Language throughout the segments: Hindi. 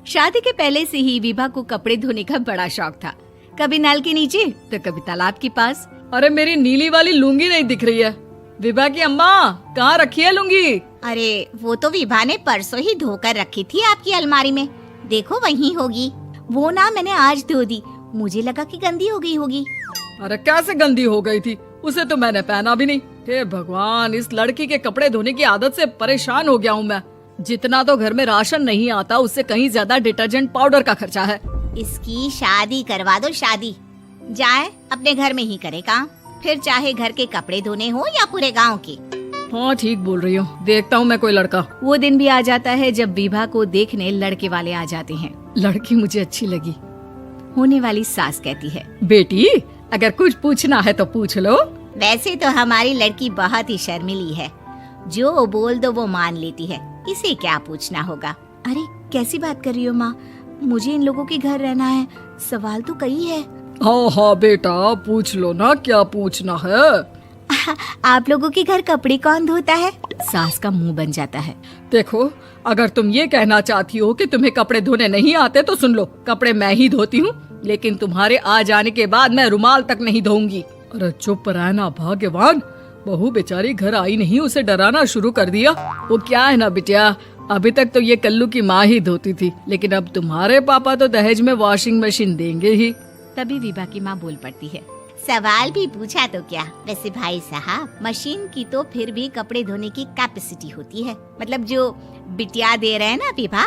शादी के पहले से ही विभा को कपड़े धोने का बड़ा शौक था। कभी नल के नीचे तो कभी तालाब के पास। अरे मेरी नीली वाली लुंगी नहीं दिख रही है। विभा की अम्मा, कहाँ रखी है लुंगी? अरे वो तो विभा ने परसों ही धोकर रखी थी आपकी अलमारी में, देखो वहीं होगी। वो ना मैंने आज धो दी, मुझे लगा कि गंदी हो गई होगी। अरे कैसे गंदी हो गई थी, उसे तो मैंने पहना भी नहीं। हे भगवान, इस लड़की के कपड़े धोने की आदत से परेशान हो गया हूँ मैं। जितना तो घर में राशन नहीं आता, उससे कहीं ज्यादा डिटर्जेंट पाउडर का खर्चा है। इसकी शादी करवा दो, शादी जाए अपने घर में ही करे काम, फिर चाहे घर के कपड़े धोने हो या पूरे गांव के। हाँ ठीक बोल रही हूँ, देखता हूँ मैं कोई लड़का। वो दिन भी आ जाता है जब विभा को देखने लड़के वाले आ जाते हैं। लड़की मुझे अच्छी लगी। होने वाली सास कहती है, बेटी अगर कुछ पूछना है तो पूछ लो। वैसे तो हमारी लड़की बहुत ही शर्मीली है, जो बोल दो वो मान लेती है, इसे क्या पूछना होगा। अरे कैसी बात कर रही हो माँ, मुझे इन लोगों के घर रहना है, सवाल तो कई है। हाँ हाँ बेटा, पूछ लो ना, क्या पूछना है। आप लोगों के घर कपड़े कौन धोता है? सास का मुंह बन जाता है। देखो, अगर तुम ये कहना चाहती हो कि तुम्हें कपड़े धोने नहीं आते तो सुन लो, कपड़े मैं ही धोती हूँ, लेकिन तुम्हारे आ जाने के बाद मैं रुमाल तक नहीं धोऊंगी। अरे चुप रहना भाग्यवान, बहू बेचारी घर आई नहीं, उसे डराना शुरू कर दिया। वो क्या है ना बिटिया, अभी तक तो ये कल्लू की माँ ही धोती थी, लेकिन अब तुम्हारे पापा तो दहेज में वॉशिंग मशीन देंगे ही। तभी विभा की माँ बोल पड़ती है, सवाल भी पूछा तो क्या। वैसे भाई साहब, मशीन की तो फिर भी कपड़े धोने की कैपेसिटी होती है, मतलब जो बिटिया दे रहे हैं ना विभा,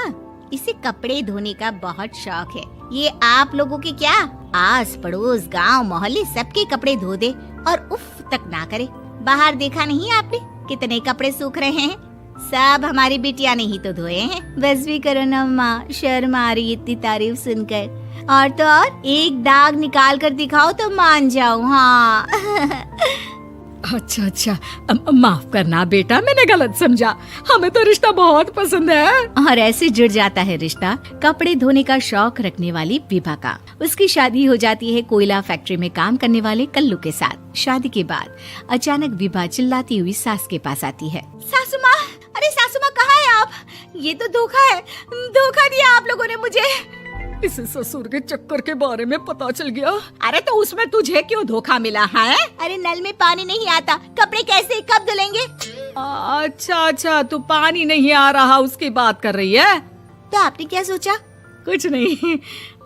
इसे कपड़े धोने का बहुत शौक है। ये आप लोगों के क्या, आस पड़ोस गांव मोहल्ले सबके कपड़े धो दे और उफ तक ना करे। बाहर देखा नहीं आपने कितने कपड़े सूख रहे हैं, सब हमारी बिटिया ने ही तो धोए हैं। बस भी करो ना माँ, शर्म आ रही इतनी तारीफ सुनकर। और तो और एक दाग निकाल कर दिखाओ तो मान जाऊँ। हाँ अच्छा, माफ करना बेटा, मैंने गलत समझा, हमें तो रिश्ता बहुत पसंद है। और ऐसे जुड़ जाता है रिश्ता कपड़े धोने का शौक रखने वाली विभा का। उसकी शादी हो जाती है कोयला फैक्ट्री में काम करने वाले कल्लू के साथ। शादी के बाद अचानक विभा चिल्लाती हुई सास के पास आती है, सासू माँ, अरे सासू माँ कहाँ है आप? ये तो धोखा है, धोखा दिया आप लोगों ने मुझे। इसे ससुर के चक्कर के बारे में पता चल गया। अरे तो उसमें तुझे क्यों धोखा मिला है? अरे नल में पानी नहीं आता, कपड़े कैसे कब धुलेंगे? अच्छा, तू पानी नहीं आ रहा उसकी बात कर रही है। तो आपने क्या सोचा? कुछ नहीं।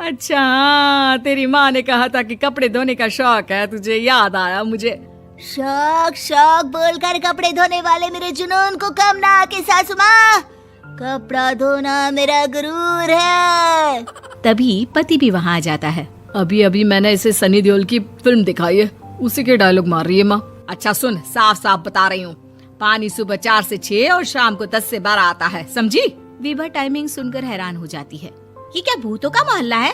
अच्छा, तेरी माँ ने कहा था कि कपड़े धोने का शौक है तुझे, याद आया मुझे। शौक बोलकर कपड़े धोने वाले मेरे जुनून को कम ना आके सासू माँ, कपड़ा धोना मेरा गुरूर है। तभी पति भी वहाँ आ जाता है। अभी मैंने इसे सनी देओल की फिल्म दिखाई है, उसी के डायलॉग मार रही है माँ। अच्छा सुन, साफ साफ बता रही हूँ, पानी सुबह 4 से 6 और शाम को 10 से 12 आता है, समझी? विभा टाइमिंग सुनकर हैरान हो जाती है। ये क्या भूतों का मोहल्ला है?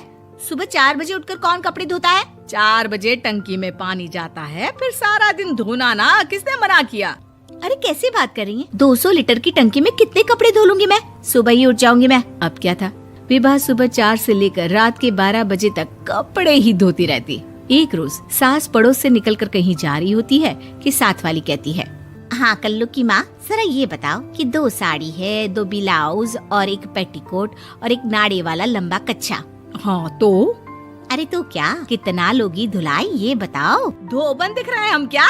सुबह 4 बजे उठकर कौन कपड़े धोता है? 4 बजे टंकी में पानी जाता है, फिर सारा दिन धोना ना, किसने मना किया? अरे कैसी बात कर रही हैं? 200 लीटर की टंकी में कितने कपड़े धो लूंगी मैं, सुबह ही उठ जाऊंगी मैं। अब क्या था, विभा सुबह 4 से लेकर रात के 12 बजे तक कपड़े ही धोती रहती। एक रोज सास पड़ोस से निकलकर कहीं जा रही होती है कि साथ वाली कहती है, हाँ कल्लू की माँ, जरा ये बताओ कि 2 साड़ी है, 2 ब्लाउज और एक पेटीकोट और एक नाड़े वाला लंबा कच्छा। हाँ तो? अरे तो क्या, कितना लोगी धुलाई ये बताओ। धोबन दिख रहे हैं हम क्या?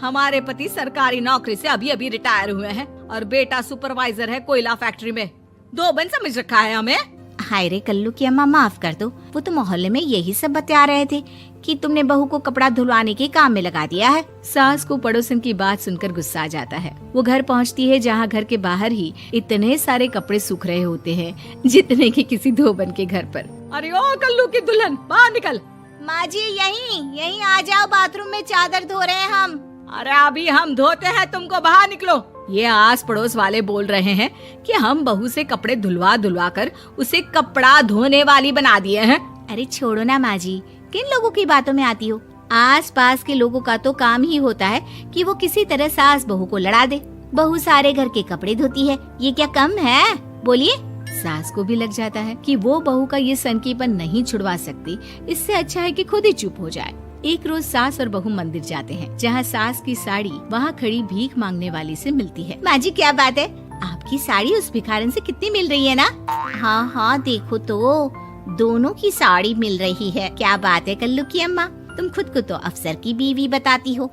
हमारे पति सरकारी नौकरी से अभी रिटायर हुए हैं और बेटा सुपरवाइजर है कोयला फैक्ट्री में। धोबन समझ रखा है हमें? हाय रे कल्लू की अम्मा, माफ कर दो, वो तो मोहल्ले में यही सब बता रहे थे कि तुमने बहू को कपड़ा धुलवाने के काम में लगा दिया है। सास को पड़ोसन की बात सुनकर गुस्सा आ जाता है। वो घर पहुंचती है जहां घर के बाहर ही इतने सारे कपड़े सूख रहे होते हैं जितने कि किसी धोबन के घर पर। अरे ओ कल्लू की दुल्हन, बाहर निकल। माँ जी यहीं आ जाओ, बाथरूम में चादर धो रहे हैं हम। अरे अभी हम धोते हैं, तुमको बाहर निकलो। ये आस पड़ोस वाले बोल रहे हैं कि हम बहू से कपड़े धुलवा कर उसे कपड़ा धोने वाली बना दिए हैं। अरे छोड़ो ना माँ जी, किन लोगों की बातों में आती हो? आस पास के लोगों का तो काम ही होता है कि वो किसी तरह सास बहू को लड़ा दे। बहू सारे घर के कपड़े धोती है, ये क्या कम है? बोलिए। सास को भी लग जाता है कि वो बहू का ये सनकीपन नहीं छुड़वा सकती, इससे अच्छा है कि खुद ही चुप हो जाए। एक रोज सास और बहू मंदिर जाते हैं, जहाँ सास की साड़ी वहाँ खड़ी भीख मांगने वाली से मिलती है। माँ जी क्या बात है? आपकी आपकी साड़ी उस भिखारन से कितनी मिल रही है ना? हाँ हाँ देखो तो दोनों की साड़ी मिल रही है। क्या बात है कल्लू की अम्मा, तुम खुद को तो अफसर की बीवी बताती हो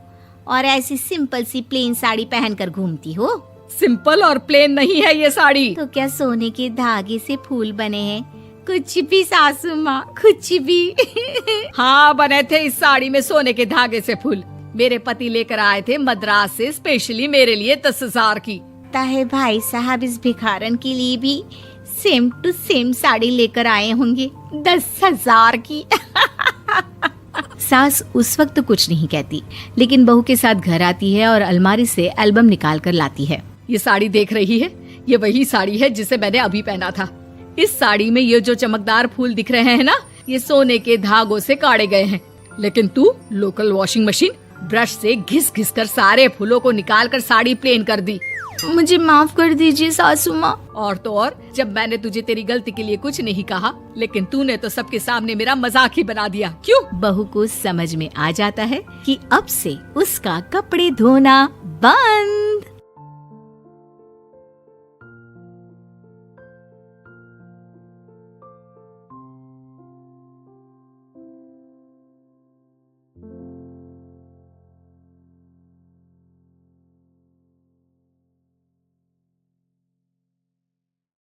और ऐसी सिंपल सी प्लेन साड़ी पहनकर घूमती हो। सिंपल और प्लेन नहीं है ये साड़ी। तो क्या सोने के धागे से फूल बने हैं? कुछ भी सासू माँ, कुछ भी। हाँ बने थे इस साड़ी में सोने के धागे से फूल। मेरे पति लेकर आए थे मद्रास से स्पेशली मेरे लिए 10,000 की। ताहे भाई साहब इस भिखारन के लिए भी सेम टू सेम साड़ी लेकर आए होंगे 10,000 की। सास उस वक्त तो कुछ नहीं कहती, लेकिन बहू के साथ घर आती है और अलमारी से एल्बम निकाल कर लाती है। ये साड़ी देख रही है, ये वही साड़ी है जिसे मैंने अभी पहना था। इस साड़ी में ये जो चमकदार फूल दिख रहे हैं ना, ये सोने के धागों से काटे गए हैं। लेकिन तू लोकल वॉशिंग मशीन ब्रश से घिस घिस कर सारे फूलों को निकाल कर साड़ी प्लेन कर दी। मुझे माफ कर दीजिए सासू माँ। और तो और, जब मैंने तुझे तेरी गलती के लिए कुछ नहीं कहा, लेकिन तूने तो सबके सामने मेरा मजाक ही बना दिया। क्यों? बहू को समझ में आ जाता है कि अब से उसका कपड़े धोना बंद।